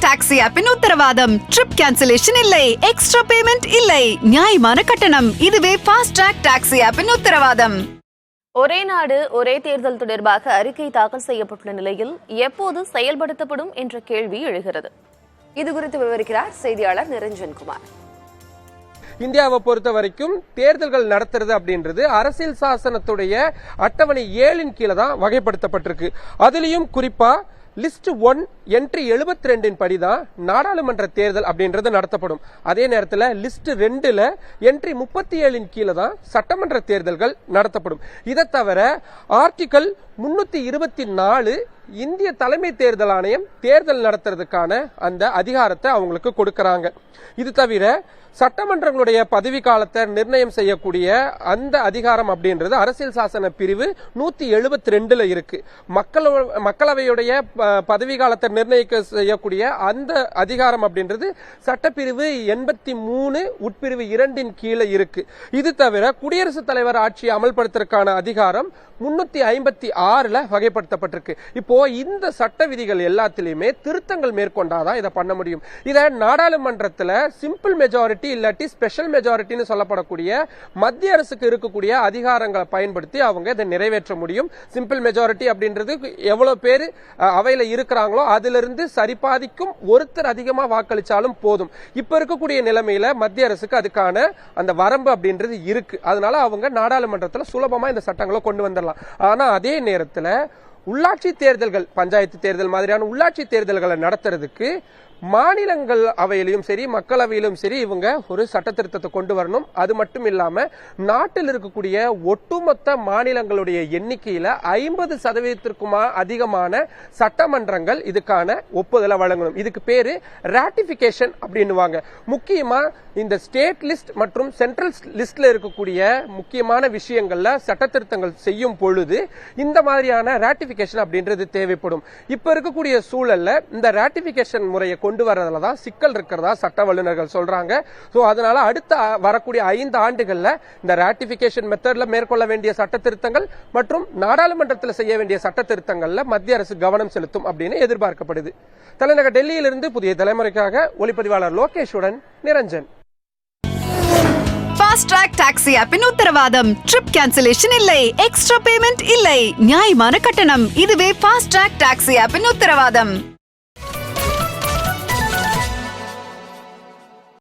Taxi ஆப்பின் உத்தரவாதம். Trip cancellation இல்லை, extra payment இல்லை, நியாயமான கட்டணம். இதுவே ஃபாஸ்ட் ட்ராக் டாக்ஸி ஆப்பின் உத்தரவாதம். ஒரே நாடு ஒரே தேர்தல் தொடர்பாக அறிக்கை தாக்கல் செய்யப்பட்டுள்ள நிலையில் எப்போது செயல்படுத்தப்படும் என்ற கேள்வி எழுகிறது. இதுகுறித்து விவரிக்கிறார் செய்தியாளர் நிரஞ்சன்குமார். இந்தியாவை பொறுத்த வரைக்கும் தேர்தல்கள் நடத்துறது அப்படின்றது அரசியல் சாசனத்துடைய அட்டவணை 7 கீழே தான் வகைப்படுத்தப்பட்டிருக்கு. அதுலயும் குறிப்பா லிஸ்ட் 1 என்ட்ரி 72 படிதான் நாடாளுமன்ற தேர்தல் அப்படின்றது நடத்தப்படும். அதே நேரத்தில் லிஸ்ட் 2ல என்ட்ரி 37 கீழே தான் சட்டமன்ற தேர்தல்கள் நடத்தப்படும். இதை தவிர ஆர்டிகல் 324 இந்திய தலைமை தேர்தல் ஆணையம் தேர்தல் நடத்துறதுக்கான அந்த அதிகாரத்தை அவங்களுக்கு கொடுக்கறாங்க. இது தவிர சட்டமன்றங்களுடைய பதவி காலத்தை நிர்ணயம் செய்யக்கூடிய அந்த அதிகாரம் அப்படின்றது அரசியல் சாசன பிரிவு 172ல இருக்கு. மக்களவையுடைய பதவி காலத்தை நிர்ணயிக்க செய்யக்கூடிய அந்த அதிகாரம் அப்படின்றது சட்டப்பிரிவு 83 உட்பிரிவு 2 கீழே இருக்கு. இது தவிர குடியரசுத் தலைவர் ஆட்சியை அமல்படுத்துவதற்கான அதிகாரம் 356ல வகைப்படுத்தப்பட்டிருக்கு. இப்போ இந்த சட்ட விதிகள் எல்லாத்திலுமே திருத்தங்கள் மேற்கொண்டாதான் இதை பண்ண முடியும். இதை நாடாளுமன்றத்தில் சிம்பிள் மெஜாரிட்டி இல்லாட்டி ஸ்பெஷல் மெஜாரிட்டின்னு சொல்லப்படக்கூடிய மத்திய அரசுக்கு இருக்கக்கூடிய அதிகாரங்களை பயன்படுத்தி அவங்க இதை நிறைவேற்ற முடியும். சிம்பிள் மெஜாரிட்டி அப்படின்றது எவ்வளவு பேர் அவையில இருக்கிறாங்களோ அதிலிருந்து சரிபாதிக்கும் ஒருத்தர் அதிகமா வாக்களிச்சாலும் போதும். இப்ப இருக்கக்கூடிய நிலைமையில மத்திய அரசுக்கு அதுக்கான அந்த வரம்பு அப்படின்றது இருக்கு. அதனால அவங்க நாடாளுமன்றத்தில் சுலபமா இந்த சட்டங்களை கொண்டு வந்துடலாம். ஆனா அதே நேரத்தில் உள்ளாட்சி தேர்தல்கள், பஞ்சாயத்து தேர்தல் மாதிரியான உள்ளாட்சி தேர்தல்களை நடத்துறதுக்கு மாநிலங்கள் அவையிலும் சரி மக்களவையிலும் சரி இவங்க ஒரு சட்ட திருத்தத்தை கொண்டு வரணும். அது மட்டும் இல்லாம நாட்டில் இருக்கக்கூடிய ஒட்டுமொத்த மாநிலங்களுடைய எண்ணிக்கையில 50% அதிகமான சட்டமன்றங்கள் இதுக்கான ஒப்புதலை வழங்கணும். இதுக்கு பேரு ராட்டிபிகேஷன் அப்படின்னுவாங்க. முக்கியமா இந்த ஸ்டேட் லிஸ்ட் மற்றும் சென்ட்ரல் லிஸ்ட்ல இருக்கக்கூடிய முக்கியமான விஷயங்கள்ல சட்ட திருத்தங்கள் செய்யும் பொழுது இந்த மாதிரியான ராட்டிபிகேஷன் அப்படின்றது தேவைப்படும். இப்ப இருக்கக்கூடிய சூழல்ல இந்த ராட்டிபிகேஷன் முறையை கொண்டு வரதுலதான் சிக்கல் இருக்கிறதா சட்ட வல்லுநர்கள் சொல்றாங்க. சோ அதனால அடுத்த வரக்கூடிய 5 ஆண்டுகள்ல இந்த ராட்டிபிகேஷன் மெத்தட்ல மேற்கொள்ள வேண்டிய சட்ட திருத்தங்கள் மற்றும் நாடாளுமன்றத்தில் செய்ய வேண்டிய சட்ட திருத்தங்கள்ல மத்திய அரசு கவனம் செலுத்தும் அப்படின்னு எதிர்பார்க்கப்படுது. தலைநகர் டெல்லியிலிருந்து புதிய தலைமுறைக்காக ஒளிப்பதிவாளர் லோகேஷுடன் நிரஞ்சன். ஃபாஸ்ட் ட்ராக் டாக்ஸி ஆப்பின் உத்தரவாதம். ட்ரிப் கேன்சலேஷன் இல்லை, எக்ஸ்ட்ரா பேமெண்ட் இல்லை, நியாயமான கட்டணம். இதுவே ஃபாஸ்ட் ட்ராக் டாக்ஸி ஆப்பின் உத்தரவாதம்.